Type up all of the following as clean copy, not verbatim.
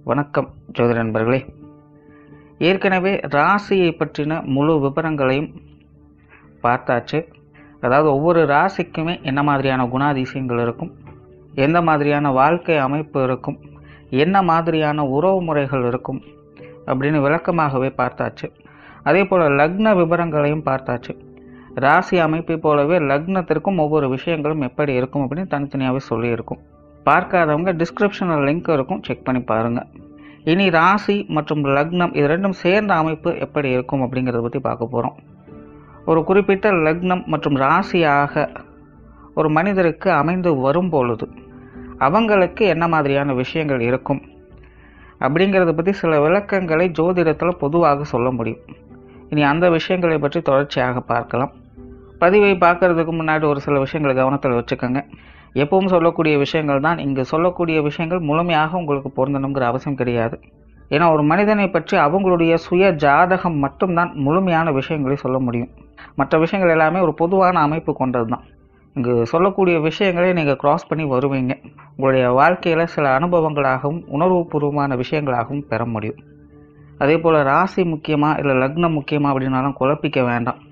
வணக்கம் ஜோதிட நண்பர்களே. ஏற்கனவே ராசியை பற்றின முழு விவரங்களையும் பார்த்தாச்சு. அதாவது ஒவ்வொரு ராசிக்குமே என்ன மாதிரியான குணாதிசயங்கள் இருக்கும், எந்த மாதிரியான வாழ்க்கை அமைப்பு இருக்கும், என்ன மாதிரியான உறவு முறைகள் இருக்கும் அப்படின்னு விளக்கமாகவே பார்த்தாச்சு. அதே போல் லக்ன விவரங்களையும் பார்த்தாச்சு. ராசி அமைப்பை போலவே லக்னத்திற்கும் ஒவ்வொரு விஷயங்களும் எப்படி இருக்கும் அப்படின்னு தனித்தனியாகவே சொல்லியிருக்கும். பார்க்காதவங்க டிஸ்கிரிப்ஷனில் லிங்க் இருக்கும், செக் பண்ணி பாருங்கள். இனி ராசி மற்றும் லக்னம் இது ரெண்டும் சேர்ந்த அமைப்பு எப்படி இருக்கும் அப்படிங்கிறத பற்றி பார்க்க போகிறோம். ஒரு குறிப்பிட்ட லக்னம் மற்றும் ராசியாக ஒரு மனிதருக்கு அமைந்து வரும் பொழுது அவங்களுக்கு என்ன மாதிரியான விஷயங்கள் இருக்கும் அப்படிங்கிறத பற்றி சில விளக்கங்களை ஜோதிடத்தில் பொதுவாக சொல்ல முடியும். இனி அந்த விஷயங்களை பற்றி தொடர்ச்சியாக பார்க்கலாம். பதிவை பார்க்கறதுக்கு முன்னாடி ஒரு சில விஷயங்களை கவனத்தில் வச்சுக்கோங்க. எப்பவும் சொல்லக்கூடிய விஷயங்கள் தான் இங்கு சொல்லக்கூடிய விஷயங்கள் முழுமையாக உங்களுக்கு பொருந்தணுங்கிற அவசியம் கிடையாது. ஏன்னா ஒரு மனிதனை பற்றி அவங்களுடைய சுய ஜாதகம் மட்டும்தான் முழுமையான விஷயங்களை சொல்ல முடியும். மற்ற விஷயங்கள் எல்லாமே ஒரு பொதுவான அமைப்பு கொண்டது தான். இங்கு சொல்லக்கூடிய விஷயங்களை நீங்கள் கிராஸ் பண்ணி வருவீங்க. உங்களுடைய வாழ்க்கையில் சில அனுபவங்களாகவும் உணர்வுபூர்வமான விஷயங்களாகவும் பெற முடியும். அதே போல் ராசி முக்கியமாக இல்லை லக்னம் முக்கியமாக அப்படின்னாலும் குழப்பிக்க வேண்டாம்.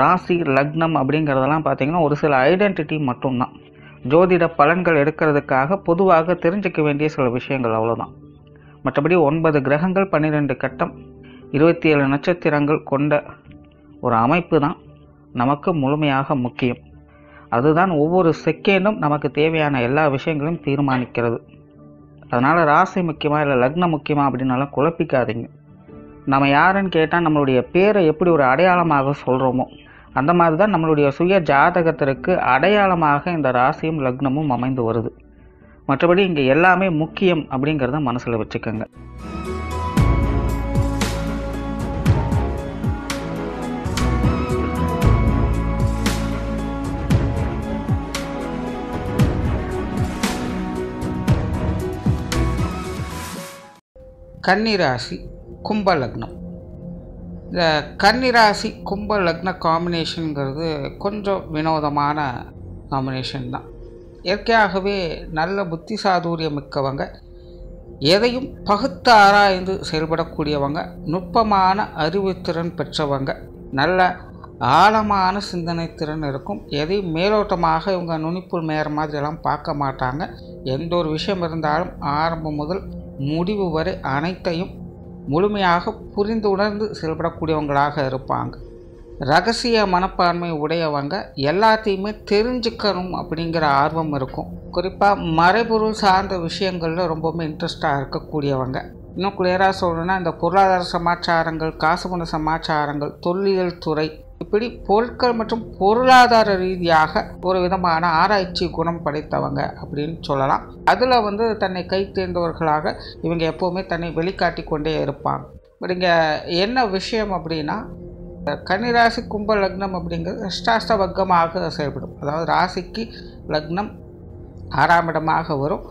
ராசி லக்னம் அப்படிங்கிறதெல்லாம் பார்த்திங்கன்னா ஒரு சில ஐடென்டிட்டி மட்டும்தான். ஜோதிட பலன்கள் எடுக்கிறதுக்காக பொதுவாக தெரிஞ்சிக்க வேண்டிய சில விஷயங்கள் அவ்வளோதான். மற்றபடி 9 கிரகங்கள் 12 கட்டம் 27 நட்சத்திரங்கள் கொண்ட ஒரு அமைப்பு தான் நமக்கு முழுமையாக முக்கியம். அதுதான் ஒவ்வொரு செகண்டும் நமக்கு தேவையான எல்லா விஷயங்களையும் தீர்மானிக்கிறது. அதனால் ராசி முக்கியமாக இல்லை லக்னம் முக்கியமாக அப்படின்னாலும் குழப்பிக்காதீங்க. நம்ம யாருன்னு கேட்டால் நம்மளுடைய பேரை எப்படி ஒரு அடையாளமாக சொல்கிறோமோ அந்த மாதிரி தான் நம்மளுடைய சுய ஜாதகத்திற்கு அடையாளமாக இந்த ராசியும் லக்னமும் அமைந்து வருது. மற்றபடி இங்கே எல்லாமே முக்கியம் அப்படிங்கிறத மனசில் வச்சுக்கோங்க. கன்னிராசி கும்ப லக்னம். இந்த கன்னிராசி கும்ப லக்ன காம்பினேஷனுங்கிறது கொஞ்சம் வினோதமான காம்பினேஷன் தான். இயற்கையாகவே நல்ல புத்தி சாதுரியம் மிக்கவங்க, எதையும் பகுத்து ஆராய்ந்து செயல்படக்கூடியவங்க, நுட்பமான அறிவுத்திறன் பெற்றவங்க, நல்ல ஆழமான சிந்தனை திறன் இருக்கும். எதையும் மேலோட்டமாக இவங்க நுனிப்புள் மேற மாதிரியெல்லாம் பார்க்க மாட்டாங்க. எந்த ஒரு விஷயம் இருந்தாலும் ஆரம்பம் முதல் முடிவு வரை அனைத்தையும் முழுமையாக புரிந்து உணர்ந்து செயல்படக்கூடியவங்களாக இருப்பாங்க. ரகசிய மனப்பான்மை உடையவங்க, எல்லாத்தையுமே தெரிஞ்சுக்கணும் அப்படிங்கிற ஆர்வம் இருக்கும். குறிப்பாக மறைபொருள் சார்ந்த விஷயங்களில் ரொம்பவுமே இன்ட்ரெஸ்டாக இருக்கக்கூடியவங்க. இன்னும் கிளியராக சொல்லணும்னா இந்த பொருளாதார சமாச்சாரங்கள், காசுபண சமாச்சாரங்கள், தொல்லியல் துறை, இப்படி பொருட்கள் மற்றும் பொருளாதார ரீதியாக ஒரு விதமான ஆராய்ச்சி குணம் படைத்தவங்க அப்படின்னு சொல்லலாம். அதில் தன்னை கை தேர்ந்தவர்களாக இவங்க எப்போவுமே தன்னை வெளிக்காட்டி கொண்டே இருப்பாங்க. பட் இங்கே என்ன விஷயம் அப்படின்னா, கன்னிராசி கும்ப லக்னம் அப்படிங்கிறது அஷ்டாஷ்டவர்க்கமாக செயல்படும். அதாவது ராசிக்கு லக்னம் 6ஆம் இடமாக வரும்,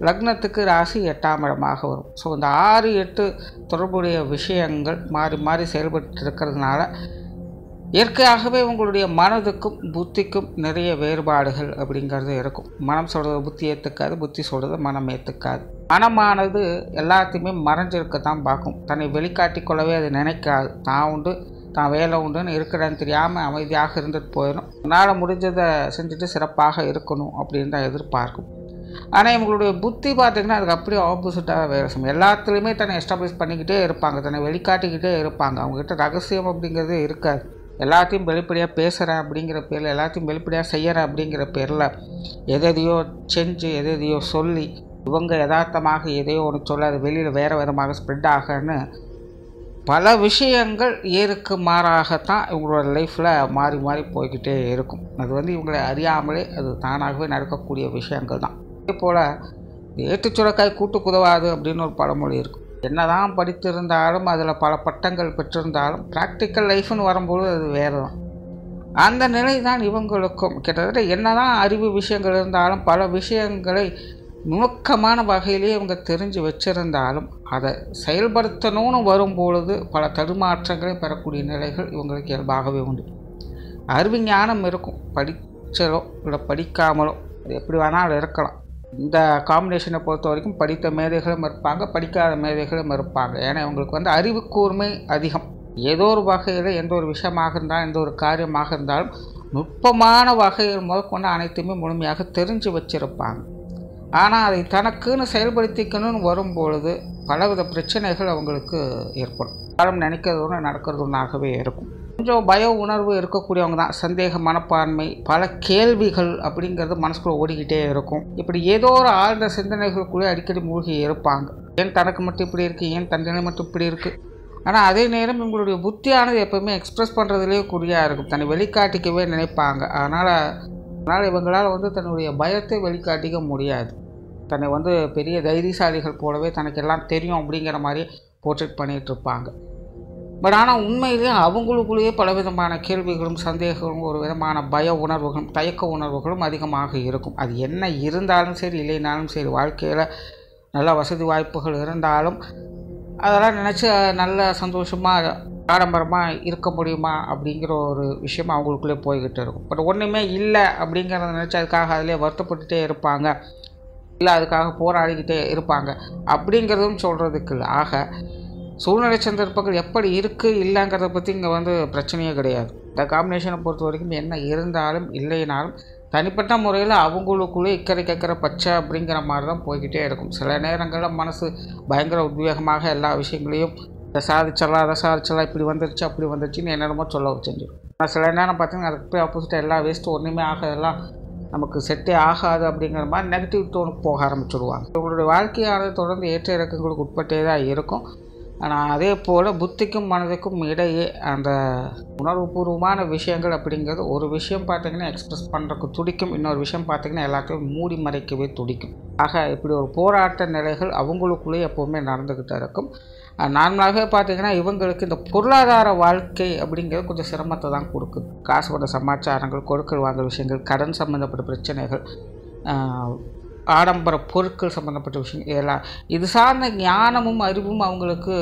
லக்னத்துக்கு ராசி 8ஆம் இடமாக வரும். ஸோ இந்த 6, 8 தொடர்புடைய விஷயங்கள் மாறி மாறி செயல்பட்டு இருக்கிறதுனால இயற்கையாகவே உங்களுடைய மனதுக்கும் புத்திக்கும் நிறைய வேறுபாடுகள் அப்படிங்கிறது இருக்கும். மனம் சொல்கிறது புத்தி ஏற்றுக்காது, புத்தி சொல்கிறது மனம் ஏற்றுக்காது. மனமானது எல்லாத்தையுமே மறைஞ்சிருக்க தான் பார்க்கும். தன்னை வெளிக்காட்டி கொள்ளவே அது நினைக்காது. தான் உண்டு தான் வேலை உண்டுன்னு இருக்கிறேன்னு தெரியாமல் அமைதியாக இருந்துட்டு போயிடும். என்னால் முடிஞ்சதை செஞ்சுட்டு சிறப்பாக இருக்கணும் அப்படின்னு தான் எதிர்பார்க்கும். ஆனால் இவங்களுடைய புத்தி பார்த்திங்கன்னா அதுக்கு அப்படியே ஆப்போசிட்டாக வேறு செய்யும். எல்லாத்துலேயுமே தன்னை எஸ்டாப்ளிஷ் பண்ணிக்கிட்டே இருப்பாங்க, தன்னை வெளிக்காட்டிக்கிட்டே இருப்பாங்க. அவங்ககிட்ட ரகசியம் அப்படிங்கிறது இருக்காது. எல்லாத்தையும் வெளிப்படையாக பேசுகிறேன் அப்படிங்கிற பேரில், எல்லாத்தையும் வெளிப்படையாக செய்கிறேன் அப்படிங்கிற பேரில் எதையோ செஞ்சு எதையோ சொல்லி இவங்க யதார்த்தமாக எதையோ ஒன்று சொல்ல அது வெளியில் வேறு விதமாக ஸ்ப்ரெட் ஆகன்னு பல விஷயங்கள் ஏருக்கு மாறாகத்தான் இவங்களோட லைஃப்பில் மாறி மாறி போய்கிட்டே இருக்கும். அது இவங்களை அறியாமலே அது தானாகவே நடக்கக்கூடிய விஷயங்கள் தான். அதே போல் ஏட்டுச்சுரக்காய் கூட்டு குதவாது அப்படின்னு ஒரு பழமொழி இருக்கும். என்ன தான் படித்திருந்தாலும் அதில் பல பட்டங்கள் பெற்றிருந்தாலும் ப்ராக்டிக்கல் லைஃப்னு வரும்போது அது வேறு தான். அந்த நிலை தான் இவங்களுக்கும். கிட்டத்தட்ட என்ன தான் அறிவு விஷயங்கள் இருந்தாலும் பல விஷயங்களை நுணுக்கமான வகையிலே இவங்க தெரிஞ்சு வச்சிருந்தாலும் அதை செயல்படுத்தணும்னு வரும்பொழுது பல தடுமாற்றங்களை பெறக்கூடிய நிலைகள் இவங்களுக்கு இயல்பாகவே உண்டு. அறிவு ஞானம் இருக்கும், படித்தலோ இல்லை படிக்காமலோ அது எப்படி வேணாலும் இருக்கலாம். இந்த காம்பினேஷனை பொறுத்த வரைக்கும் படித்த மேதைகளும் இருப்பாங்க, படிக்காத மேதைகளும் இருப்பாங்க. ஏன்னா இவங்களுக்கு வந்து அறிவு கூர்மை அதிகம். ஏதோ ஒரு வகையில் எந்த ஒரு விஷயமாக இருந்தாலும் எந்த ஒரு காரியமாக இருந்தாலும் நுட்பமான வகையில் முதற்கொண்டு அனைத்துமே முழுமையாக தெரிஞ்சு வச்சுருப்பாங்க. ஆனால் அதை தனக்குன்னு செயல்படுத்திக்கணும்னு வரும்பொழுது பலவித பிரச்சனைகள் அவங்களுக்கு ஏற்படும். காலம் நினைக்கிறது ஒன்று நடக்கிறது ஒன்றாகவே இருக்கும். கொஞ்சம் பய உணர்வு இருக்கக்கூடியவங்க தான். சந்தேக மனப்பான்மை, பல கேள்விகள் அப்படிங்கிறது மனசுக்குள்ளே ஓடிக்கிட்டே இருக்கும். இப்படி ஏதோ ஒரு ஆழ்ந்த சிந்தனைகளுக்குள்ளே அடிக்கடி மூழ்கி இருப்பாங்க. ஏன் தனக்கு மட்டும் இப்படி இருக்குது, ஏன் தண்டனை மட்டும் இப்படி இருக்குது. ஆனால் அதே நேரம் இவங்களுடைய புத்தியானது எப்போவுமே எக்ஸ்ப்ரெஸ் பண்ணுறதுலேயே குறியாக இருக்கும். தன்னை வெளிக்காட்டிக்கவே நினைப்பாங்க. அதனால் இவங்களால் வந்து தன்னுடைய பயத்தை வெளிக்காட்டிக்க முடியாது. தன்னை வந்து பெரிய தைரியசாலிகள் போலவே தனக்கு எல்லாம் தெரியும் அப்படிங்கிற மாதிரி போர்ட்ரேட் பண்ணிகிட்டு இருப்பாங்க. பட் ஆனால் உண்மையிலேயே அவங்களுக்குள்ளேயே பலவிதமான கேள்விகளும் சந்தேகங்களும் ஒரு விதமான பய உணர்வுகளும் தயக்க உணர்வுகளும் அதிகமாக இருக்கும். அது என்ன இருந்தாலும் சரி இல்லைனாலும் சரி, வாழ்க்கையில் நல்ல வசதி வாய்ப்புகள் இருந்தாலும் அதெல்லாம் நினச்சி நல்ல சந்தோஷமாக ஆடம்பரமாக இருக்க முடியுமா அப்படிங்கிற ஒரு விஷயம் அவங்களுக்குள்ளே போய்கிட்டு இருக்கும். பட் ஒன்றுமே இல்லை அப்படிங்கிறத நினச்சி அதுக்காக அதிலே வருத்தப்பட்டுகிட்டே இருப்பாங்க, இல்லை அதுக்காக போராடிக்கிட்டே இருப்பாங்க அப்படிங்கிறதும் சொல்கிறதுக்கு இல்லை. ஆக சூழ்நிலை சந்தர்ப்பங்கள் எப்படி இருக்குது இல்லைங்கிறத பற்றி இங்கே வந்து பிரச்சனையே கிடையாது. இந்த காம்பினேஷனை பொறுத்த வரைக்கும் என்ன இருந்தாலும் இல்லைனாலும் தனிப்பட்ட முறையில் அவங்களுக்குள்ளே இக்கரை கக்கரை பச்சை அப்படிங்கிற மாதிரி தான் போய்கிட்டே இருக்கும். சில நேரங்களில் மனசு பயங்கர உத்வேகமாக எல்லா விஷயங்களையும் இதை சாதிச்சிடலாம் அதை சாதிச்சிடலாம், இப்படி வந்துருச்சு அப்படி வந்துருச்சுன்னு என்னென்னமோ சொல்ல செஞ்சிடும். ஆனால் சில நேரம் பார்த்திங்கன்னா அதுக்கு போய் ஆப்போசிட்டாக எல்லா வேஸ்ட்டும் ஒன்றுமே ஆகாதெல்லாம் நமக்கு செட்டே ஆகாது அப்படிங்கிற மாதிரி நெகட்டிவ் டோனுக்கு போக ஆரம்பிச்சுடுவாங்க. இவங்களுடைய வாழ்க்கையானது தொடர்ந்து ஏற்ற இறக்கங்களுக்கு உட்பட்டே தான் இருக்கும். ஆனால் அதே போல் புத்திக்கும் மனதுக்கும் இடையே அந்த உணர்வுபூர்வமான விஷயங்கள் அப்படிங்கிறது ஒரு விஷயம் பார்த்திங்கன்னா எக்ஸ்ப்ரெஸ் பண்ணுறதுக்கு துடிக்கும், இன்னொரு விஷயம் பார்த்திங்கன்னா எல்லாத்தையும் மூடி மறைக்கவே துடிக்கும். ஆக இப்படி ஒரு போராட்ட நிலைகள் அவங்களுக்குள்ளேயே எப்போவுமே நடந்துக்கிட்டு இருக்கும். நார்மலாகவே பார்த்திங்கன்னா இவங்களுக்கு இந்த பொருளாதார வாழ்க்கை அப்படிங்கிறது கொஞ்சம் சிரமத்தை தான் கொடுக்குது. காசு பட சமாச்சாரங்கள், கொடுக்கல் வாங்கல் விஷயங்கள், கடன் சம்மந்தப்பட்ட பிரச்சனைகள், ஆடம்பர பொருட்கள் சம்மந்தப்பட்ட விஷயம், இதெல்லாம் இது சார்ந்த ஞானமும் அறிவும் அவங்களுக்கு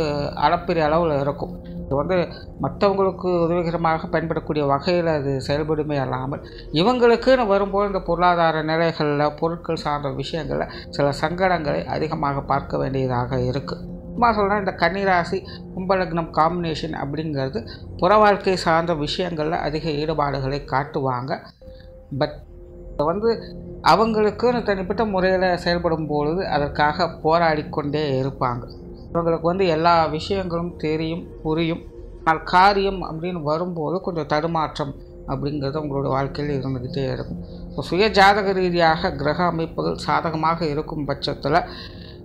அளப்பெரிய அளவில் இருக்கும். இது வந்து மற்றவங்களுக்கு உதவிகரமாக பயன்படக்கூடிய வகையில் அது செயல்படுமே அல்லாமல் இவங்களுக்குன்னு வரும்போது இந்த பொருளாதார நிலைகளில் பொருட்கள் சார்ந்த விஷயங்களில் சில சங்கடங்களை அதிகமாக பார்க்க வேண்டியதாக இருக்குது. சும்மா சொல்கிறேன், இந்த கன்னிராசி கும்பலக்னம் காம்பினேஷன் அப்படிங்கிறது புற வாழ்க்கை சார்ந்த விஷயங்களில் அதிக ஈடுபாடுகளை காட்டுவாங்க. பட் வந்து அவங்களுக்குன்னு தனிப்பட்ட முறையில் செயல்படும் பொழுது அதற்காக போராடி கொண்டே இருப்பாங்க. இவங்களுக்கு வந்து எல்லா விஷயங்களும் தெரியும், புரியும். ஆனால் காரியம் அப்படின்னு வரும்போது கொஞ்சம் தடுமாற்றம் அப்படிங்கிறது உங்களோட வாழ்க்கையில் இருந்துக்கிட்டே இருக்கும். ஸோ சுய ஜாதக ரீதியாக கிரக அமைப்புகள் சாதகமாக இருக்கும் பட்சத்தில்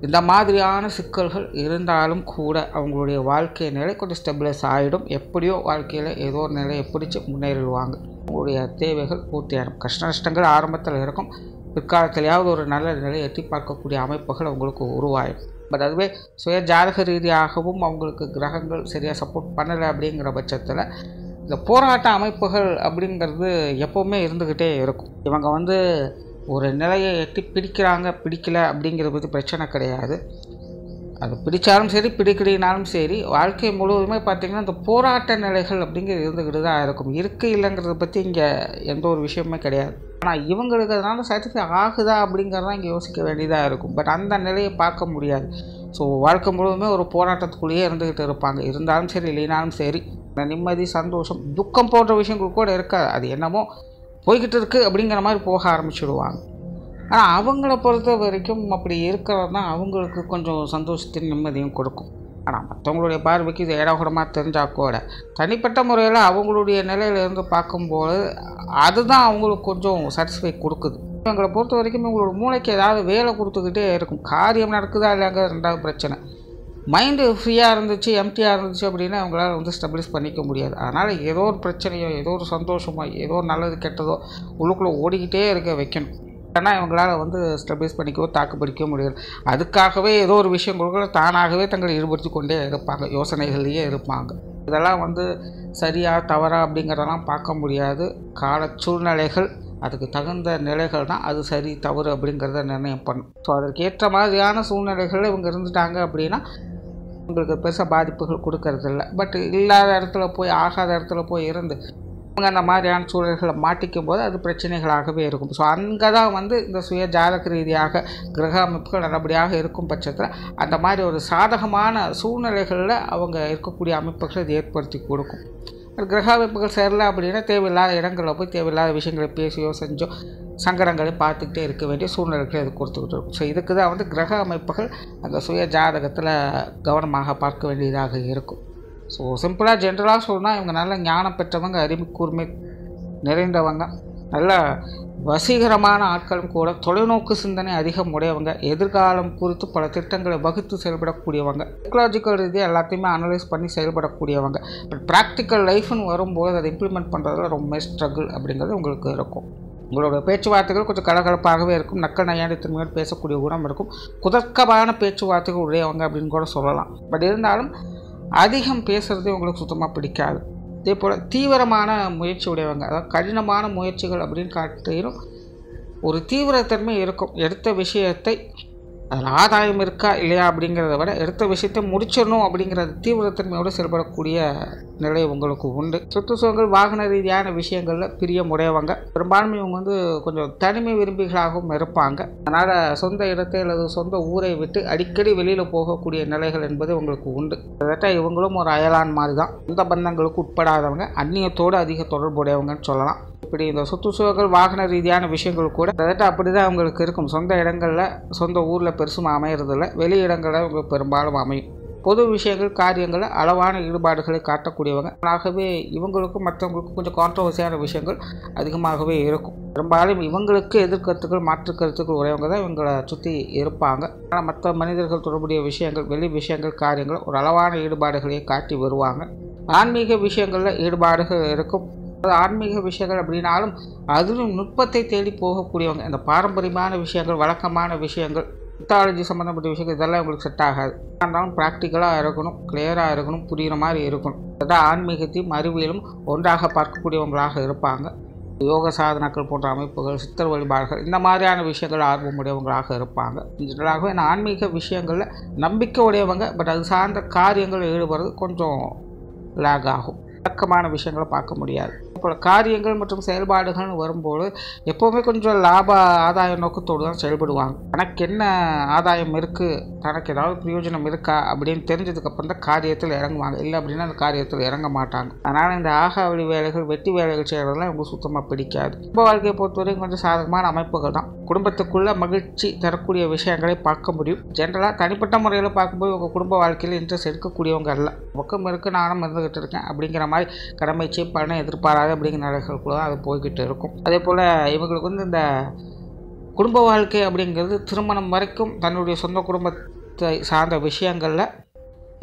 இந்த மாதிரியான சிக்கல்கள் இருந்தாலும் கூட அவங்களுடைய வாழ்க்கை நிலை கொஞ்சம் ஸ்டெபிலைஸ் ஆகிடும். எப்படியோ வாழ்க்கையில் ஏதோ ஒரு நிலையை பிடிச்சி முன்னேறிடுவாங்க. உங்களுடைய தேவைகள் பூர்த்தியாகும். கஷ்ட நஷ்டங்கள் ஆரம்பத்தில் இருக்கும், பிற்காலத்திலேயாவது ஒரு நல்ல நிலையை எட்டி பார்க்கக்கூடிய அமைப்புகள் அவங்களுக்கு உருவாயிடும். பட் அதுவே சுய ஜாதக ரீதியாகவும் அவங்களுக்கு கிரகங்கள் சரியாக சப்போர்ட் பண்ணலை அப்படிங்கிற பட்சத்தில் இந்த போராட்ட அமைப்புகள் அப்படிங்கிறது எப்போவுமே இருந்துக்கிட்டே இருக்கும். இவங்க வந்து ஒரு நிலையை எட்டி பிடிக்கிறாங்க பிடிக்கலை அப்படிங்கிறத பற்றி பிரச்சனை கிடையாது. அது பிடிச்சாலும் சரி பிடிக்கலினாலும் சரி வாழ்க்கை முழுவதுமே பார்த்திங்கன்னா இந்த போராட்ட நிலைகள் அப்படிங்கிறது இருந்துக்கிட்டு தான் இருக்கும். இருக்குது இல்லைங்கிறத பற்றி இங்கே எந்த ஒரு விஷயமே கிடையாது. ஆனால் இவங்களுக்கு அதனால் சாட்டிஸ்ஃபை ஆகுதா அப்படிங்கிறதான் இங்கே யோசிக்க வேண்டியதாக இருக்கும். பட் அந்த நிலையை பார்க்க முடியாது. ஸோ வாழ்க்கை முழுவதுமே ஒரு போராட்டத்துக்குள்ளேயே இருந்துக்கிட்டு இருப்பாங்க. இருந்தாலும் சரி இல்லைனாலும் சரி இந்த நிம்மதி சந்தோஷம் துக்கம் போன்ற விஷயங்கள் கூட இருக்காது. அது என்னமோ போய்கிட்டு இருக்குது அப்படிங்கிற மாதிரி போக ஆரம்பிச்சுடுவாங்க. ஆனால் அவங்கள பொறுத்த வரைக்கும் அப்படி இருக்கிறது தான் அவங்களுக்கு கொஞ்சம் சந்தோஷத்தின் நிம்மதியும் கொடுக்கும். ஆனால் மற்றவங்களுடைய பார்வைக்கு இது ஏடாகூடமாக தெரிஞ்சால் கூட தனிப்பட்ட முறையில் அவங்களுடைய நிலையிலேருந்து பார்க்கும்போது அதுதான் அவங்களுக்கு கொஞ்சம் சாட்டிஸ்ஃபை கொடுக்குது. இவங்களை பொறுத்த வரைக்கும் இவங்களோட மூளைக்கு ஏதாவது வேலை கொடுத்துக்கிட்டே இருக்கும். காரியம் நடக்குதா இல்லைங்க ரெண்டாவது பிரச்சனை. மைண்டு ஃப்ரீயாக இருந்துச்சு எம்டியாக இருந்துச்சு அப்படின்னா அவங்களால வந்து ஸ்டெபிலைஸ் பண்ணிக்க முடியாது. அதனால் ஏதோ ஒரு பிரச்சனையோ ஏதோ ஒரு சந்தோஷமோ ஏதோ ஒரு நல்லது கெட்டதோ உள்ளுக்குள்ளே ஓடிக்கிட்டே இருக்க வைக்கணும். ஏன்னா இவங்களால் வந்து ஸ்டெபிலைஸ் பண்ணிக்கவோ தாக்கு பிடிக்கவோ முடியாது. அதுக்காகவே ஏதோ ஒரு விஷயங்களுக்குள்ள தானாகவே தங்களை ஈடுபடுத்தி கொண்டே இருப்பாங்க, யோசனைகள்லேயே இருப்பாங்க. இதெல்லாம் வந்து சரியா தவறா அப்படிங்கிறதெல்லாம் பார்க்க முடியாது. கால சூழ்நிலைகள் அதுக்கு தகுந்த நிலைகள் தான் அது சரி தவறு அப்படிங்கிறத நிர்ணயம் பண்ணும். ஸோ அதற்கு ஏற்ற மாதிரியான சூழ்நிலைகளில் இவங்க இருந்துட்டாங்க அப்படின்னா உங்களுக்கு பெருசாக பாதிப்புகள் கொடுக்கறதில்ல. பட் இல்லாத இடத்துல போய் ஆகாத இடத்துல போய் இருந்து அவங்க அந்த மாதிரியான சூழல்களை மாட்டிக்கும் போது அது பிரச்சனைகளாகவே இருக்கும். ஸோ அங்கே தான் வந்து இந்த சுய ஜாதக ரீதியாக கிரக அமைப்புகள் நல்லபடியாக இருக்கும் பட்சத்தில் அந்த மாதிரி ஒரு சாதகமான சூழ்நிலைகளில் அவங்க இருக்கக்கூடிய அமைப்புகளை இது ஏற்படுத்தி கொடுக்கும். கிரக அமைப்புகள் சேரல அப்படின்னா தேவையில்லாத இடங்களில் போய் தேவையில்லாத விஷயங்களை பேசியோ செஞ்சோ சங்கடங்களை பார்த்துக்கிட்டே இருக்க வேண்டிய சூழ்நிலைகளை அது கொடுத்துக்கிட்டு இருக்கும். ஸோ இதுக்கு தான் வந்து கிரக அமைப்புகள் அந்த சுய ஜாதகத்தில் கவனமாக பார்க்க வேண்டியதாக இருக்கும். ஸோ சிம்பிளாக ஜென்ரலாக சொன்னால் இவங்க நல்ல ஞானம் பெற்றவங்க, அறிவு கூர்மை நிறைந்தவங்க, நல்ல வசீகரமான ஆட்களும் கூட, தொலைநோக்கு சிந்தனை அதிகம் உடையவங்க, எதிர்காலம் குறித்து பல திட்டங்களை வகுத்து செயல்படக்கூடியவங்க, சைக்கலாஜிக்கல் ரீதியாக எல்லாத்தையுமே அனலைஸ் பண்ணி செயல்படக்கூடியவங்க. பட் ப்ராக்டிக்கல் லைஃப்னு வரும்போது அதை இம்ப்ளிமெண்ட் பண்ணுறதுல ரொம்ப ஸ்ட்ரகிள் அப்படிங்கிறது உங்களுக்கு இருக்கும். உங்களோட பேச்சுவார்த்தைகள் கொஞ்சம் கலகலப்பாகவே இருக்கும், நக்கல் நையாண்டி திறமையோடு பேசக்கூடிய குணம் இருக்கும், குதர்க்கமான பேச்சுவார்த்தைகள் உடையவங்க அப்படின்னு கூட சொல்லலாம். பட் இருந்தாலும் அதிகம் பேசுகிறது உங்களுக்கு சுத்தமாக பிடிக்காது. இதே போல் தீவிரமான முயற்சி உடையவங்க, அதாவது கடினமான முயற்சிகள் அப்படின்னு காட்டிலும் ஒரு தீவிரத்தன்மை இருக்கும். எடுத்த விஷயத்தை அதில் ஆதாயம் இருக்கா இல்லையா அப்படிங்கிறத விட எடுத்த விஷயத்தை முடிச்சிடணும் அப்படிங்கிற தீவிரத்தன்மையோடு செயல்படக்கூடிய நிலை உங்களுக்கு உண்டு. சுற்றுச்சூழல் வாகன ரீதியான விஷயங்களில் பிரியம் உடையவங்க, பெரும்பான்மை இவங்க வந்து கொஞ்சம் தனிமை விரும்பிகளாகவும் இருப்பாங்க. அதனால் சொந்த இடத்தை அல்லது சொந்த ஊரை விட்டு அடிக்கடி வெளியில் போகக்கூடிய நிலைகள் என்பது உங்களுக்கு உண்டு. கிட்டத்தட்ட இவங்களும் ஒரு அயலான் மாதிரி தான், சொந்த பந்தங்களுக்கு உட்படாதவங்க, அந்நியத்தோடு அதிக தொடர்புடையவங்கன்னு சொல்லலாம். இப்படி இந்த சுற்றுச்சூழல் வாகன ரீதியான விஷயங்கள் கூட கிட்டத்தட்ட அப்படி தான் அவங்களுக்கு இருக்கும். சொந்த இடங்களில் சொந்த ஊரில் பெருசும் அமையறதில்லை, வெளி இடங்களில் அவங்களுக்கு பெரும்பாலும் அமையும். பொது விஷயங்கள் காரியங்களில் அளவான ஈடுபாடுகளை காட்டக்கூடியவங்க. ஆகவே இவங்களுக்கும் மற்றவங்களுக்கும் கொஞ்சம் கான்ட்ரவர்சியான விஷயங்கள் அதிகமாகவே இருக்கும். பெரும்பாலும் இவங்களுக்கு எதிர்கருத்துக்கள் மாற்று கருத்துக்கள் உடையவங்க தான் இவங்களை சுற்றி இருப்பாங்க. ஆனால் மற்ற மனிதர்கள் தொடர்புடைய விஷயங்கள், வெளி விஷயங்கள், காரியங்கள் ஒரு அளவான ஈடுபாடுகளையே காட்டி வருவாங்க. ஆன்மீக விஷயங்களில் ஈடுபாடுகள் இருக்கும். ஆன்மீக விஷயங்கள் அப்படின்னாலும் அதிலும் நுட்பத்தை தேடி போகக்கூடியவங்க. இந்த பாரம்பரியமான விஷயங்கள், வழக்கமான விஷயங்கள், மித்தாலஜி சம்மந்தப்பட்ட விஷயங்கள் இதெல்லாம் உங்களுக்கு செட் ஆகாது. இருந்தாலும் ப்ராக்டிக்கலாக இருக்கணும், கிளியராக இருக்கணும், புரிகிற மாதிரி இருக்கணும். அதான் ஆன்மீகத்தையும் அறிவியலும் ஒன்றாக பார்க்கக்கூடியவங்களாக இருப்பாங்க. யோக சாதனாக்கள் போன்ற அமைப்புகள், சித்தர் வழிபாடுகள், இந்த மாதிரியான விஷயங்கள் ஆர்வமுடையவங்களாக இருப்பாங்க. ஜெனரலாகவே இந்த ஆன்மீக விஷயங்களில் நம்பிக்கை உடையவங்க. பட் அது சார்ந்த காரியங்கள் ஈடுபடுறது கொஞ்சம் லேக் ஆகும். வழக்கமான விஷயங்களை பார்க்க முடியாது. இப்போ காரியங்கள் மற்றும் செயல்பாடுகள்னு வரும்போது எப்போவுமே கொஞ்சம் லாப ஆதாய நோக்கத்தோடு தான் செயல்படுவாங்க. தனக்கு என்ன ஆதாயம் இருக்குது, தனக்கு ஏதாவது பிரயோஜனம் இருக்கா அப்படின்னு தெரிஞ்சதுக்கப்புறம் தான் காரியத்தில் இறங்குவாங்க. இல்லை அப்படின்னா அந்த காரியத்தில் இறங்க மாட்டாங்க. அதனால் இந்த ஆகாவளி வேலைகள், வெட்டி வேலைகள் செய்கிறதுலாம் இவங்களுக்கு சுத்தமாக பிடிக்காது. குடும்ப வாழ்க்கையை பொறுத்தவரைக்கும் கொஞ்சம் சாதகமான அமைப்புகள் தான். குடும்பத்துக்குள்ளே மகிழ்ச்சி தரக்கூடிய விஷயங்களை பார்க்க முடியும். ஜென்ரலாக தனிப்பட்ட முறையில் பார்க்கும்போது உங்கள் குடும்ப வாழ்க்கையில் இன்ட்ரெஸ்ட் எடுக்கக்கூடியவங்க அல்ல. பக்கம் இருக்குது, நானும் இருந்துக்கிட்டு இருக்கேன் அப்படிங்கிற மாதிரி கடமைச்சு பணம் எதிர்பாராத அப்படிங்கிற நிலைகளுக்குள்ள தான் அது போய்கிட்டு இருக்கும். அதே போல் இவங்களுக்கு வந்து இந்த குடும்ப வாழ்க்கை அப்படிங்கிறது திருமணம் வரைக்கும் தன்னுடைய சொந்த குடும்பத்தை சார்ந்த விஷயங்களில்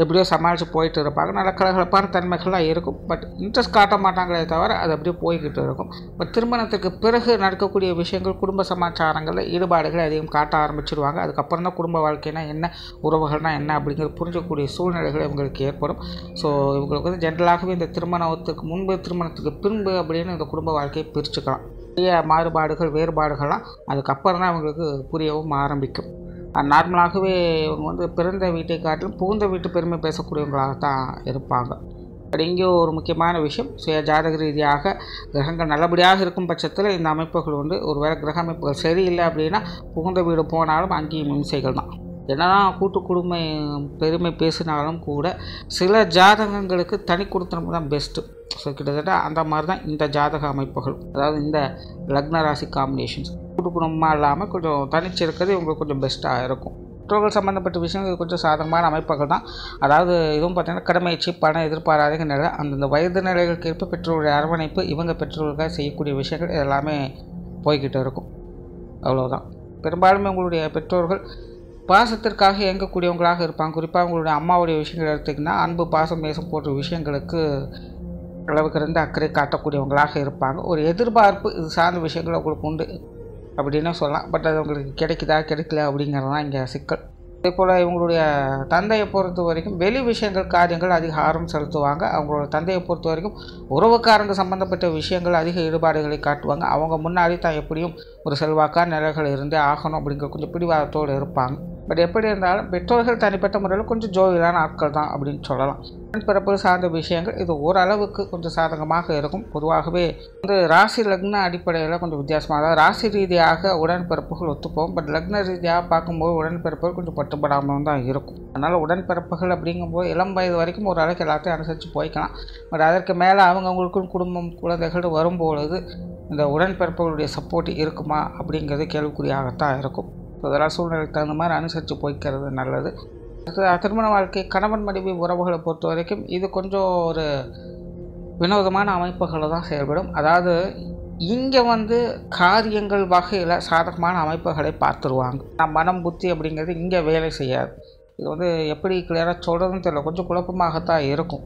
எப்படியோ சமாளித்து போயிட்டு இருப்பாங்க. நல்ல கலகலப்பான தன்மைகள்லாம் இருக்கும். பட் இன்ட்ரெஸ்ட் காட்ட மாட்டாங்களே தவிர அது அப்படியே போய்கிட்டு இருக்கும். பட் திருமணத்துக்கு பிறகு நடக்கக்கூடிய விஷயங்கள், குடும்ப சமாச்சாரங்களில் ஈடுபாடுகளை அதிகம் காட்ட ஆரம்பிச்சிடுவாங்க. அதுக்கப்புறம் தான் குடும்ப வாழ்க்கைனா என்ன, உறவுகள்னால் என்ன அப்படிங்கிறது புரிஞ்சக்கூடிய சூழ்நிலைகள் இவங்களுக்கு ஏற்படும். ஸோ இவங்களுக்கு வந்து ஜென்ரலாகவே இந்த திருமணத்துக்கு முன்பு, திருமணத்துக்கு பின்பு அப்படின்னு இந்த குடும்ப வாழ்க்கையை பிரிச்சுக்கலாம். நிறைய மாறுபாடுகள், வேறுபாடுகள்லாம் அதுக்கப்புறம் தான் இவங்களுக்கு புரியவும் ஆரம்பிக்கும். நார்மலாகவே இவங்க வந்து பிறந்த வீட்டை காட்டிலும் புகுந்த வீட்டு பெருமை பேசக்கூடியவங்களாக தான் இருப்பாங்க. பட் இங்கே ஒரு முக்கியமான விஷயம், சுய ஜாதக ரீதியாக கிரகங்கள் நல்லபடியாக இருக்கும் பட்சத்தில் இந்த அமைப்புகள் வந்து ஒருவேளை கிரக அமைப்புகள் சரியில்லை அப்படின்னா புகுந்த வீடு போனாலும் அங்கேயும் இம்சைகள் தான். என்னதான் கூட்டு குடும்ப பெருமை பேசினாலும் கூட சில ஜாதகங்களுக்கு தனி கொடுத்தனம் தான் பெஸ்ட்டு. ஸோ கிட்டத்தட்ட அந்த மாதிரி தான் இந்த ஜாதக அமைப்புகள், அதாவது இந்த லக்ன ராசி காம்பினேஷன்ஸ் கூட்டு குடும்பமாக இல்லாமல் கொஞ்சம் தனிச்சிருக்கிறது இவங்களுக்கு கொஞ்சம் பெஸ்ட்டாக இருக்கும். பெற்றோர்கள் சம்மந்தப்பட்ட விஷயங்கள் கொஞ்சம் சாதகமான அமைப்புகள் தான். அதாவது இதுவும் பார்த்திங்கன்னா கடமைச்சு பணம் எதிர்பாராத நிலை, அந்தந்த வயது நிலைகளுக்கு ஏற்ப பெற்றோருடைய அரவணைப்பு, இவங்க பெற்றோர்களுக்காக செய்யக்கூடிய விஷயங்கள் எல்லாமே போய்கிட்டு இருக்கும். அவ்வளோதான். பெரும்பாலுமே உங்களுடைய பெற்றோர்கள் பாசத்திற்காக இயங்கக்கூடியவங்களாக இருப்பாங்க. குறிப்பாக உங்களுடைய அம்மாவுடைய விஷயங்கள் எடுத்திங்கன்னா அன்பு, பாசம், நேசம் போன்ற விஷயங்களுக்கு அளவுக்கு இருந்து அக்கறை காட்டக்கூடியவங்களாக இருப்பாங்க. ஒரு எதிர்பார்ப்பு இது சார்ந்த விஷயங்கள் உங்களுக்கு உண்டு அப்படின்னு சொல்லலாம். பட் அது உங்களுக்கு கிடைக்குதா கிடைக்கல அப்படிங்கிறது தான் இங்கே சிக்கல். அதே போல் இவங்களுடைய தந்தையை பொறுத்த வரைக்கும் வெளி விஷயங்கள், காரியங்கள் அதிக ஆர்வம் செலுத்துவாங்க. அவங்களோட தந்தையை பொறுத்த வரைக்கும் உறவுக்காரங்க சம்மந்தப்பட்ட விஷயங்கள் அதிக ஈடுபாடுகளை காட்டுவாங்க. அவங்க முன்னாடி தான் எப்படியும் ஒரு செல்வாக்கான நிலைகள் இருந்தே ஆகணும் அப்படிங்கிற கொஞ்சம் பிடிவாதத்தோடு இருப்பாங்க. பட் எப்படி இருந்தாலும் பெற்றோர்கள் தனிப்பட்ட முறையில் கொஞ்சம் ஜோவியலான ஆட்கள் தான் அப்படின்னு சொல்லலாம். உடன்பிறப்பு சார்ந்த விஷயங்கள் இது ஓரளவுக்கு கொஞ்சம் சாதகமாக இருக்கும். பொதுவாகவே ராசி லக்ன அடிப்படையில் கொஞ்சம் வித்தியாசமாக, அதாவது ராசி ரீதியாக உடன்பிறப்புகள் ஒத்துப்போம். பட் லக்ன ரீதியாக பார்க்கும்போது உடன்பிறப்புகள் கொஞ்சம் பட்டுப்படாமல் தான் இருக்கும். அதனால் உடன்பிறப்புகள் அப்படிங்கும்போது இளம் வயது வரைக்கும் ஒரு அளவுக்கு எல்லாத்தையும் அனுசரித்து போய்க்கலாம். பட் அதற்கு மேலே அவங்கவுங்களுக்கும் குடும்பம் குழந்தைகள் வரும்பொழுது இந்த உடன்பிறப்புகளுடைய சப்போர்ட் இருக்குமா அப்படிங்கிறது கேள்விக்குறியாகத்தான் இருக்கும். அதெல்லாம் சூழ்நிலைக்கு தகுந்த மாதிரி அனுசரித்து போய்க்கிறது நல்லது. திருமண வாழ்க்கை கணவன் மனைவி உறவுகளை பொறுத்த வரைக்கும் இது கொஞ்சம் ஒரு வினோதமான அமைப்புகளை தான் செயல்படும். அதாவது இங்கே காரியங்கள் வகையில் சாதகமான அமைப்புகளை பார்த்துருவாங்க. மனம் புத்தி அப்படிங்கிறது இங்கே வேலை செய்யாது. இது எப்படி கிளியராக சொல்கிறதுன்னு தெரியல, கொஞ்சம் குழப்பமாகத்தான் இருக்கும்.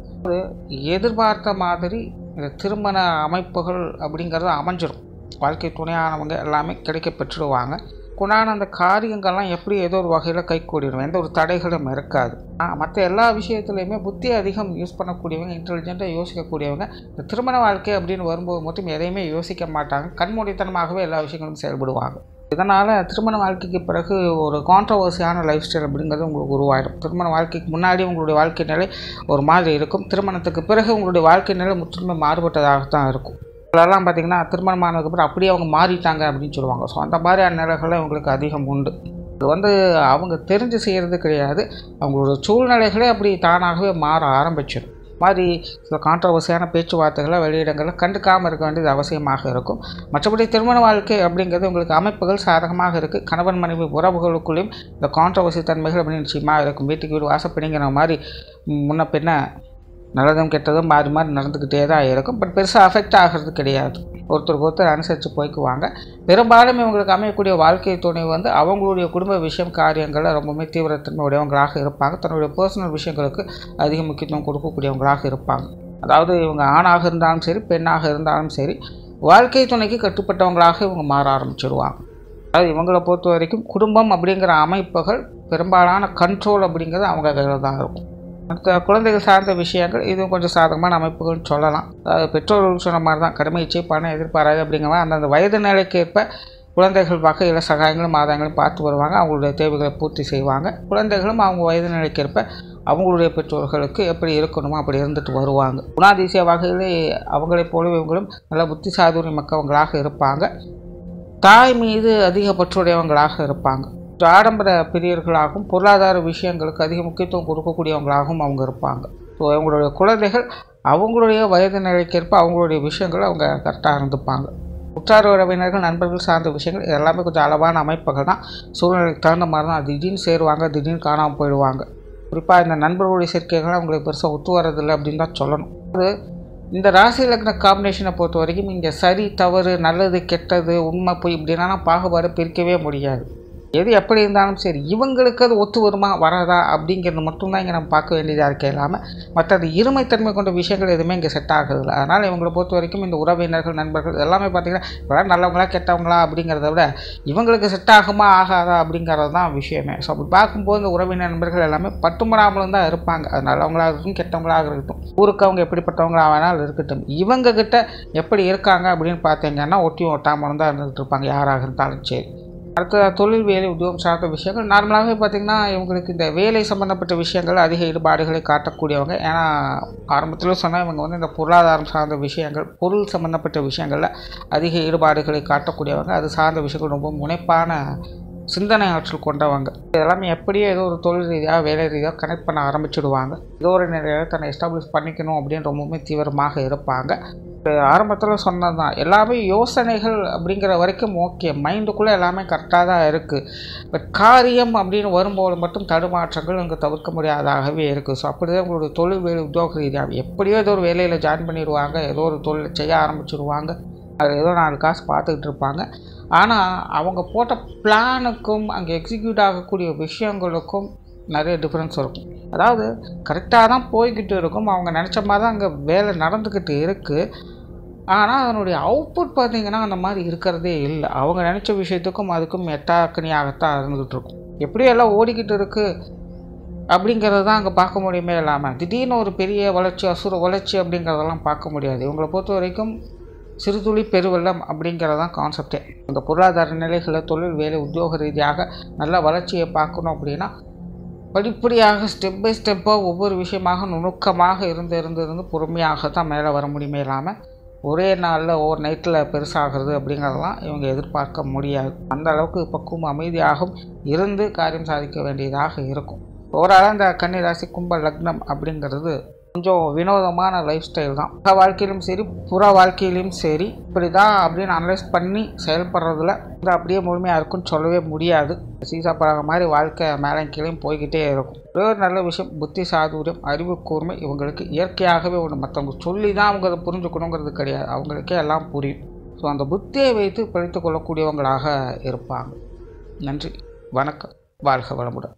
எதிர்பார்த்த மாதிரி இந்த திருமண அமைப்புகள் அப்படிங்கிறது அமைஞ்சிடும். வாழ்க்கை துணையானவங்க எல்லாமே கிடைக்க பெற்றுடுவாங்க. உண்டான அந்த காரியங்கள்லாம் எப்படி ஏதோ ஒரு வகையில் கைகூடிடும், எந்த ஒரு தடைகளும் இருக்காது. மற்ற எல்லா விஷயத்துலையுமே புத்தி அதிகம் யூஸ் பண்ணக்கூடியவங்க, இன்டெலிஜென்ட்டாக யோசிக்கக்கூடியவங்க இந்த திருமண வாழ்க்கை அப்படின்னு வரும்போது மட்டும் எதையுமே யோசிக்க மாட்டாங்க. கண்மூடித்தனமாகவே எல்லா விஷயங்களும் செயல்படுவாங்க. இதனால் திருமண வாழ்க்கைக்கு பிறகு ஒரு கான்ட்ரவர்சியான லைஃப் ஸ்டைல் அப்படிங்கிறது உங்களுக்கு உருவாயிடும். திருமண வாழ்க்கைக்கு முன்னாடி உங்களுடைய வாழ்க்கை நிலை ஒரு மாதிரி இருக்கும். திருமணத்துக்கு பிறகு உங்களுடைய வாழ்க்கை நிலை முற்றிலுமே மாறுபட்டதாகத்தான் இருக்கும். இதெல்லாம் பார்த்திங்கன்னா திருமணமானதுக்கப்புறம் அப்படியே அவங்க மாறிட்டாங்க அப்படின்னு சொல்லுவாங்க. ஸோ அந்த மாதிரியான நிலைகளை அவங்களுக்கு அதிகம் உண்டு. இது அவங்க தெரிஞ்சு செய்கிறது கிடையாது, அவங்களோட சூழ்நிலைகளே அப்படி தானாகவே மாற ஆரம்பிச்சிடும். மாதிரி சில கான்ட்ரவர்சியான பேச்சுவார்த்தைகளை வெளியிடங்களில் கண்டுக்காமல் இருக்க வேண்டியது அவசியமாக இருக்கும். மற்றபடி திருமண வாழ்க்கை அப்படிங்கிறது உங்களுக்கு அமைப்புகள் சாதகமாக இருக்குது. கணவன் மனைவி உறவுகளுக்குள்ளேயும் இந்த கான்ட்ரவர்சி தன்மைகள் அப்படின்னு நிச்சயமாக இருக்கும். வீட்டுக்கு வீடு வாசப்படிங்கிற மாதிரி முன்ன பின்ன நல்லதும் கெட்டதும் மாறி மாறி நடந்துக்கிட்டே தான் இருக்கும். பட் பெருசாக அஃபெக்ட் ஆகிறது கிடையாது. ஒருத்தருக்கு ஒருத்தர் அனுசரித்து போய்க்குவாங்க. பெரும்பாலும் இவங்களுக்கு அமையக்கூடிய வாழ்க்கை துணை அவங்களுடைய குடும்ப விஷயம் காரியங்களில் ரொம்பவுமே தீவிரத்தன்மை உடையவங்களாக இருப்பாங்க. தன்னுடைய பர்சனல் விஷயங்களுக்கு அதிக முக்கியத்துவம் கொடுக்கக்கூடியவங்களாக இருப்பாங்க. அதாவது இவங்க ஆணாக இருந்தாலும் சரி பெண்ணாக இருந்தாலும் சரி வாழ்க்கை துணைக்கு கட்டுப்பட்டவங்களாக இவங்க மாற ஆரம்பிச்சிடுவாங்க. அதாவது இவங்களை பொறுத்த வரைக்கும் குடும்பம் அப்படிங்கிற அமைப்புகள் பெரும்பாலான கண்ட்ரோல் அப்படிங்கிறது அவங்க கையில் தான் இருக்கும். அடுத்த குழந்தைகள் சார்ந்த விஷயங்கள் இதுவும் கொஞ்சம் சாதகமான அமைப்புகள்னு சொல்லலாம். அதாவது பெற்றோர்கள் சொன்ன மாதிரி தான் கடமைச்சு பணம் எதிர்பாராது அப்படிங்கிற அந்தந்த வயது நிலைக்கேற்ப குழந்தைகள் வகையில் சகாயங்களும் ஆதாயங்களும் பார்த்து வருவாங்க. அவங்களுடைய தேவைகளை பூர்த்தி செய்வாங்க. குழந்தைகளும் அவங்க வயது நிலைக்கேற்ப அவங்களுடைய பெற்றோர்களுக்கு எப்படி இருக்கணுமோ அப்படி இருந்துட்டு வருவாங்க. குணாதிசய வகையில் அவங்களைப் போலவே இவங்களும் நல்ல புத்தி சாதுரியம் மிக்கவங்களாக இருப்பாங்க. தாய் மீது அதிக பற்றுடையவங்களாக இருப்பாங்க. ஆடம்பர பிரியர்களாகவும் பொருளாதார விஷயங்களுக்கு அதிக முக்கியத்துவம் கொடுக்கக்கூடியவங்களாகவும் அவங்க இருப்பாங்க. ஸோ அவங்களுடைய குழந்தைகள் அவங்களுடைய வயது நிலைக்கேற்ப அவங்களுடைய விஷயங்கள் அவங்க கரெக்டாக இருந்துப்பாங்க. உற்றார் உறவினர்கள் நண்பர்கள் சார்ந்த விஷயங்கள் எல்லாமே கொஞ்சம் அளவான அமைப்புகள் தான். சூழ்நிலைக்கு தகுந்த மாதிரி தான் திடீர்னு சேருவாங்க, திடீர்னு காணாமல் போயிடுவாங்க. குறிப்பாக இந்த நண்பர்களுடைய சேர்க்கைகள் அவங்களுக்கு பெருசாக ஒத்து வரதில்லை அப்படின்னு தான் சொல்லணும். இந்த ராசி லக்ன காம்பினேஷனை பொறுத்த வரைக்கும் இங்கே சரி தவறு நல்லது கெட்டது உண்மை போய் இப்படின்னா பாகுபாடு பிரிக்கவே முடியாது. எது எப்படி இருந்தாலும் சரி இவங்களுக்கு அது ஒத்து வருமா வராதா அப்படிங்கிறது மட்டும்தான் இங்கே நம்ம பார்க்க வேண்டியதாக இருக்க இல்லாமல் மற்றது இருமைத்தன்மை கொண்ட விஷயங்கள் எதுவுமே இங்கே செட் ஆகுதில்லை. அதனால் இவங்களை பொறுத்த வரைக்கும் இந்த உறவினர்கள் நண்பர்கள் எல்லாமே பார்த்திங்கன்னா இப்போலாம் நல்லவங்களா கெட்டவங்களா அப்படிங்கிறத விட இவங்களுக்கு செட் ஆகுமா ஆகாதா அப்படிங்கிறது தான் விஷயமே. ஸோ அப்படி பார்க்கும்போது இந்த உறவினர் நண்பர்கள் எல்லாமே பட்டுமராமலும் தான் இருப்பாங்க. அது நல்லவங்களாக இருக்கட்டும் கெட்டவங்களாக இருக்கட்டும் ஊருக்கு அவங்க எப்படிப்பட்டவங்களா வேணாலும் இருக்கட்டும் இவங்கக்கிட்ட எப்படி இருக்காங்க அப்படின்னு பார்த்தீங்கன்னா ஒட்டியும் ஒட்டாமலும் தான் இருந்துகிட்டு இருப்பாங்க யாராக இருந்தாலும் சரி. அடுத்த தொழில் வேலை உத்தியோகம் சார்ந்த விஷயங்கள் நார்மலாகவே பார்த்திங்கன்னா இவங்களுக்கு இந்த வேலை சம்மந்தப்பட்ட விஷயங்கள் அதிக ஈடுபாடுகளை காட்டக்கூடியவங்க. ஏன்னா ஆரம்பத்தில் சொன்னால் இவங்க இந்த பொருளாதாரம் சார்ந்த விஷயங்கள் பொருள் சம்மந்தப்பட்ட விஷயங்களில் அதிக ஈடுபாடுகளை காட்டக்கூடியவங்க. அது சார்ந்த விஷயங்கள் ரொம்ப முனைப்பான சிந்தனை ஆற்றல் கொண்டவங்க. இதெல்லாமே எப்படியோ ஏதோ ஒரு தொழில் ரீதியாக வேலை ரீதியாக கனெக்ட் பண்ண ஆரம்பிச்சுடுவாங்க. ஏதோ ஒரு நிலையில் தன்னை எஸ்டாப்ளிஷ் பண்ணிக்கணும் அப்படின்னு ரொம்பவுமே தீவிரமாக இருப்பாங்க. ஆரம்பத்தில் சொன்னது தான் எல்லாமே யோசனைகள் அப்படிங்கிற வரைக்கும் ஓகே, மைண்டுக்குள்ளே எல்லாமே கரெக்டாக தான் இருக்குது. பட் காரியம் அப்படின்னு வரும்போது மட்டும் தடுமாற்றங்கள் இங்கே தவிர்க்க முடியாதாகவே இருக்குது. ஸோ அப்படி தான் உங்களுடைய தொழில் வேலை உத்தியோக ரீதியாக எப்படியோ ஏதோ ஒரு வேலையில் ஜாயின் பண்ணிடுவாங்க, ஏதோ ஒரு தொழில் செய்ய ஆரம்பிச்சிடுவாங்க, அது ஏதோ 4 காசு பார்த்துக்கிட்டு இருப்பாங்க. ஆனால் அவங்க போட்ட பிளானுக்கும் அங்கே எக்ஸிக்யூட் ஆகக்கூடிய விஷயங்களுக்கும் நிறைய டிஃப்ரென்ஸ் இருக்கும். அதாவது கரெக்டாக தான் போய்கிட்டு இருக்கும், அவங்க நினச்ச மாதிரி தான் அங்கே வேலை நடந்துக்கிட்டு இருக்குது. ஆனால் அதனுடைய அவுட்புட் பார்த்திங்கன்னா அந்த மாதிரி இருக்கிறதே இல்லை. அவங்க நினச்ச விஷயத்துக்கும் அதுக்கும் எட்டாக்கணியாகத்தான் இருந்துக்கிட்டு இருக்கும். எப்படியும் எல்லாம் ஓடிக்கிட்டு இருக்குது அப்படிங்கிறது தான் அங்கே பார்க்க முடியுமே இல்லாமல் திடீர்னு ஒரு பெரிய வளர்ச்சி அசுர வளர்ச்சி அப்படிங்கிறதெல்லாம் பார்க்க முடியாது. இவங்களை பொறுத்த வரைக்கும் சிறுதுளி பெருவெள்ளம் அப்படிங்கிறதான் கான்செப்டே. இந்த பொருளாதார நிலைகளை தொழில் வேலை உத்தியோக ரீதியாக நல்ல வளர்ச்சியை பார்க்கணும் அப்படின்னா படிப்படியாக ஸ்டெப் பை ஸ்டெப்பாக ஒவ்வொரு விஷயமாக நுணுக்கமாக இருந்து பொறுமையாக தான் மேலே வர முடியுமே இல்லாமல் ஒரே நாளில் ஓவர் நைட்டில் பெருசாகிறது அப்படிங்கிறதெல்லாம் இவங்க எதிர்பார்க்க முடியாது. அந்த அளவுக்கு பக்குவம் அமைதியாகவும் இருந்து காரியம் சாதிக்க வேண்டியதாக இருக்கும். ஓவராலாக இந்த கன்னிராசி கும்ப லக்னம் அப்படிங்கிறது கொஞ்சம் வினோதமான லைஃப் ஸ்டைல் தான். வாழ்க்கையிலும் சரி புற வாழ்க்கையிலும் சரி இப்படி தான் அப்படின்னு அனலைஸ் பண்ணி செயல்படுறதுல அப்படியே முழுமையாக இருக்குன்னு சொல்லவே முடியாது. சீசா பழக மாதிரி வாழ்க்கை மேலே கீழே போய்கிட்டே இருக்கும். ஒரு நல்ல விஷயம், புத்தி சாதுரியம் அறிவு கூர்மை இவங்களுக்கு இயற்கையாகவே ஒன்று. மற்றவங்க சொல்லி தான் அவங்க அதை புரிஞ்சுக்கணுங்கிறது கிடையாது, அவங்களுக்கே எல்லாம் புரியும். ஸோ அந்த புத்தியை வைத்து படித்து கொள்ளக்கூடியவங்களாக இருப்பாங்க. நன்றி, வணக்கம், வாழ்க வளமுடன்.